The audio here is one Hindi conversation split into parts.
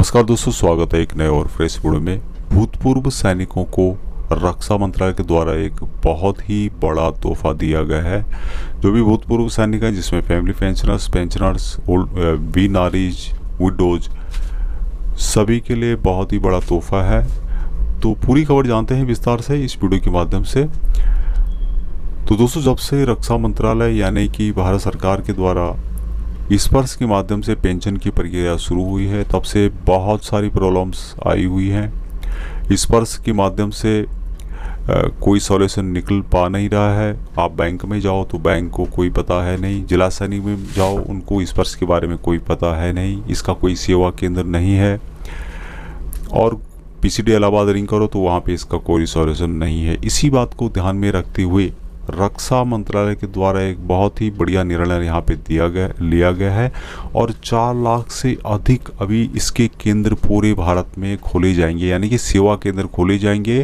नमस्कार दोस्तों, स्वागत है एक नए और फ्रेश वीडियो में। भूतपूर्व सैनिकों को रक्षा मंत्रालय के द्वारा एक बहुत ही बड़ा तोहफा दिया गया है। जो भी भूतपूर्व सैनिक हैं, जिसमें फैमिली पेंशनर्स, वी नारीज, विडोज, सभी के लिए बहुत ही बड़ा तोहफा है। तो पूरी खबर जानते हैं विस्तार से इस वीडियो के माध्यम से। तो दोस्तों, जब से रक्षा मंत्रालय यानी कि भारत सरकार के द्वारा स्पर्श के माध्यम से पेंशन की प्रक्रिया शुरू हुई है, तब से बहुत सारी प्रॉब्लम्स आई हुई हैं। स्पर्श के माध्यम से कोई सॉल्यूशन निकल पा नहीं रहा है। आप बैंक में जाओ तो बैंक को कोई पता है नहीं, जिला सैनिक में जाओ उनको स्पर्श के बारे में कोई पता है नहीं, इसका कोई सेवा केंद्र नहीं है। और पीसीडी इलाहाबाद रिंग करो तो वहाँ पे इसका कोई सॉल्यूशन नहीं है। इसी बात को ध्यान में रखते हुए रक्षा मंत्रालय के द्वारा एक बहुत ही बढ़िया निर्णय यहाँ पे लिया गया है और 4 लाख से अधिक अभी इसके केंद्र पूरे भारत में खोले जाएंगे, यानी कि सेवा केंद्र खोले जाएंगे।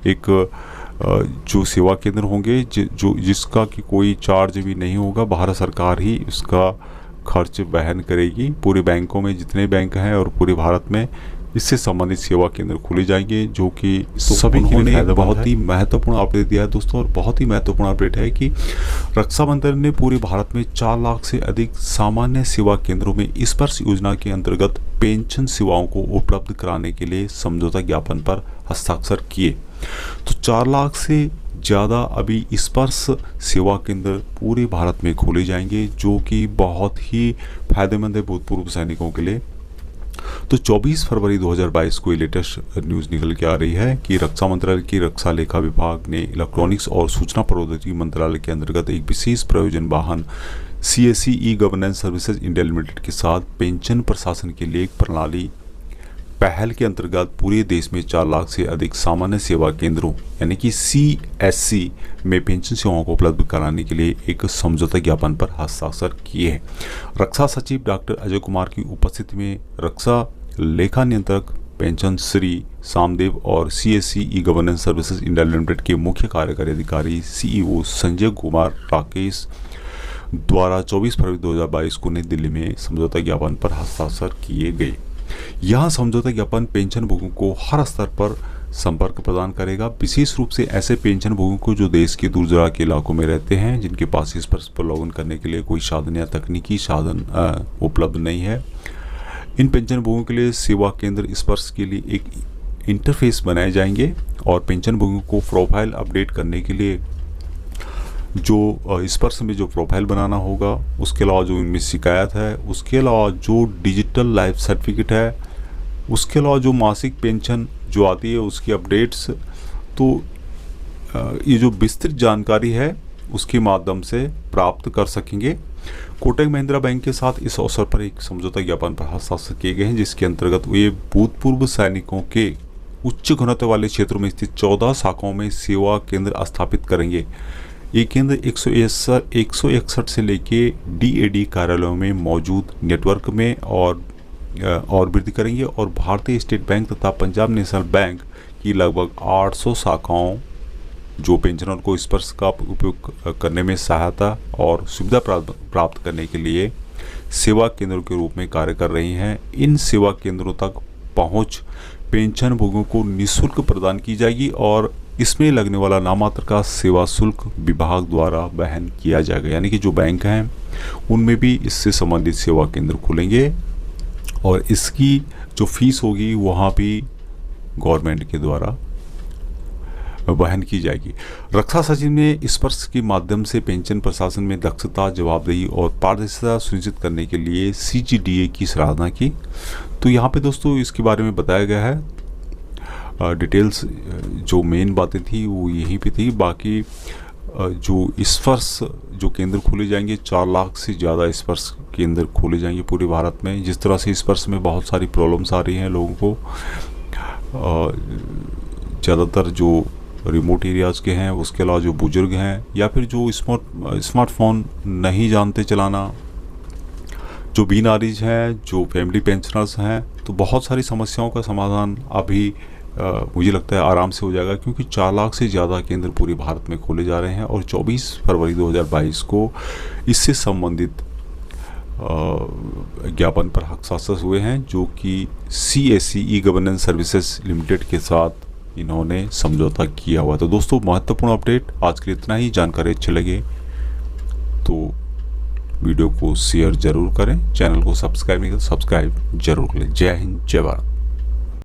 एक जो सेवा केंद्र होंगे जिसका कि कोई चार्ज भी नहीं होगा, भारत सरकार ही उसका खर्च वहन करेगी। पूरे बैंकों में जितने बैंक हैं और पूरे भारत में इससे संबंधित सेवा केंद्र खुले जाएंगे, जो कि सभी के लिए बहुत ही महत्वपूर्ण अपडेट दिया है दोस्तों। और बहुत ही महत्वपूर्ण अपडेट है कि रक्षा मंत्रालय ने पूरे भारत में 4 लाख से अधिक सामान्य सेवा केंद्रों में स्पर्श योजना के अंतर्गत पेंशन सेवाओं को उपलब्ध कराने के लिए समझौता ज्ञापन पर हस्ताक्षर किए। तो 4 लाख से ज़्यादा अभी स्पर्श सेवा केंद्र पूरे भारत में खोले जाएंगे, जो कि बहुत ही फायदेमंद है भूतपूर्व सैनिकों के लिए। तो 24 फरवरी 2022 को लेटेस्ट न्यूज़ निकल के आ रही है कि रक्षा मंत्रालय की रक्षा लेखा विभाग ने इलेक्ट्रॉनिक्स और सूचना प्रौद्योगिकी मंत्रालय के अंतर्गत एक विशेष प्रयोजन वाहन CSE e governance services India limited के साथ पेंशन प्रशासन के लिए एक प्रणाली पहल के अंतर्गत पूरे देश में 4 लाख से अधिक सामान्य सेवा केंद्रों यानी कि CSC में पेंशन सेवाओं को उपलब्ध कराने के लिए एक समझौता ज्ञापन पर हस्ताक्षर किए हैं। रक्षा सचिव डॉक्टर अजय कुमार की उपस्थिति में रक्षा लेखा नियंत्रक पेंशन श्री सामदेव और CSE e governance services India limited के मुख्य कार्यकारी अधिकारी CEO संजय कुमार राकेश द्वारा 24 फरवरी 2022 को नई दिल्ली में समझौता ज्ञापन पर हस्ताक्षर किए गए। यह समझौता ज्ञापन पेंशन भोगियों को हर स्तर पर संपर्क प्रदान करेगा, विशेष रूप से ऐसे पेंशन भोगियों को जो देश के दूरदराज के इलाकों में रहते हैं, जिनके पास स्पर्श पर लॉगिन करने के लिए कोई साधन या तकनीकी साधन उपलब्ध नहीं है। इन पेंशन भोगियों के लिए सेवा केंद्र स्पर्श के लिए एक इंटरफेस बनाए जाएंगे और पेंशन भोगियों को प्रोफाइल अपडेट करने के लिए जो स्पर्श में जो प्रोफाइल बनाना होगा, उसके अलावा जो इनमें शिकायत है, उसके अलावा जो डिजिटल लाइफ सर्टिफिकेट है, उसके अलावा जो मासिक पेंशन जो आती है उसकी अपडेट्स, तो ये जो विस्तृत जानकारी है उसके माध्यम से प्राप्त कर सकेंगे। कोटक महिंद्रा बैंक के साथ इस अवसर पर एक समझौता ज्ञापन पर हस्ताक्षर किए गए हैं, जिसके अंतर्गत ये भूतपूर्व सैनिकों के उच्च घनत्व वाले क्षेत्रों में स्थित 14 शाखाओं में सेवा केंद्र स्थापित करेंगे। ये केंद्र 161 से लेके DAD कार्यालयों में मौजूद नेटवर्क में और वृद्धि करेंगे और भारतीय स्टेट बैंक तथा पंजाब नेशनल बैंक की लगभग 800 शाखाओं जो पेंशनर को स्पर्श का उपयोग करने में सहायता और सुविधा प्राप्त करने के लिए सेवा केंद्रों के रूप में कार्य कर रही हैं। इन सेवा केंद्रों तक पहुंच पेंशन भोगियों को निःशुल्क प्रदान की जाएगी और इसमें लगने वाला नामात्र का सेवा शुल्क विभाग द्वारा वहन किया जाएगा। यानी कि जो बैंक हैं उनमें भी इससे संबंधित सेवा केंद्र खुलेंगे और इसकी जो फीस होगी वहाँ भी गवर्नमेंट के द्वारा वहन की जाएगी। रक्षा सचिव ने स्पर्श के माध्यम से पेंशन प्रशासन में दक्षता, जवाबदेही और पारदर्शिता सुनिश्चित करने के लिए CGDA की सराहना की। तो यहाँ पे दोस्तों इसके बारे में बताया गया है। डिटेल्स जो मेन बातें थी वो यहीं पे थी। बाकी जो स्पर्श जो केंद्र खोले जाएंगे, 4 लाख से ज़्यादा स्पर्श केंद्र खोले जाएंगे पूरे भारत में। जिस तरह से स्पर्श में बहुत सारी प्रॉब्लम्स आ रही हैं लोगों को, ज़्यादातर जो रिमोट एरियाज़ के हैं, उसके अलावा जो बुजुर्ग हैं या फिर जो स्मार्टफोन नहीं जानते चलाना, जो बीनारीज हैं, जो फैमिली पेंशनर्स हैं, तो बहुत सारी समस्याओं का समाधान अभी मुझे लगता है आराम से हो जाएगा, क्योंकि 4 लाख से ज़्यादा केंद्र पूरे भारत में खोले जा रहे हैं और 24 फरवरी 2022 को इससे संबंधित ज्ञापन पर हस्ताक्षर हुए हैं, जो कि CSC e governance services limited के साथ इन्होंने समझौता किया हुआ। तो दोस्तों, महत्वपूर्ण अपडेट आज के लिए इतना ही। जानकारी अच्छी लगे तो वीडियो को शेयर जरूर करें, चैनल को सब्सक्राइब नहीं करें सब्सक्राइब जरूर करें। जय हिंद, जय भारत।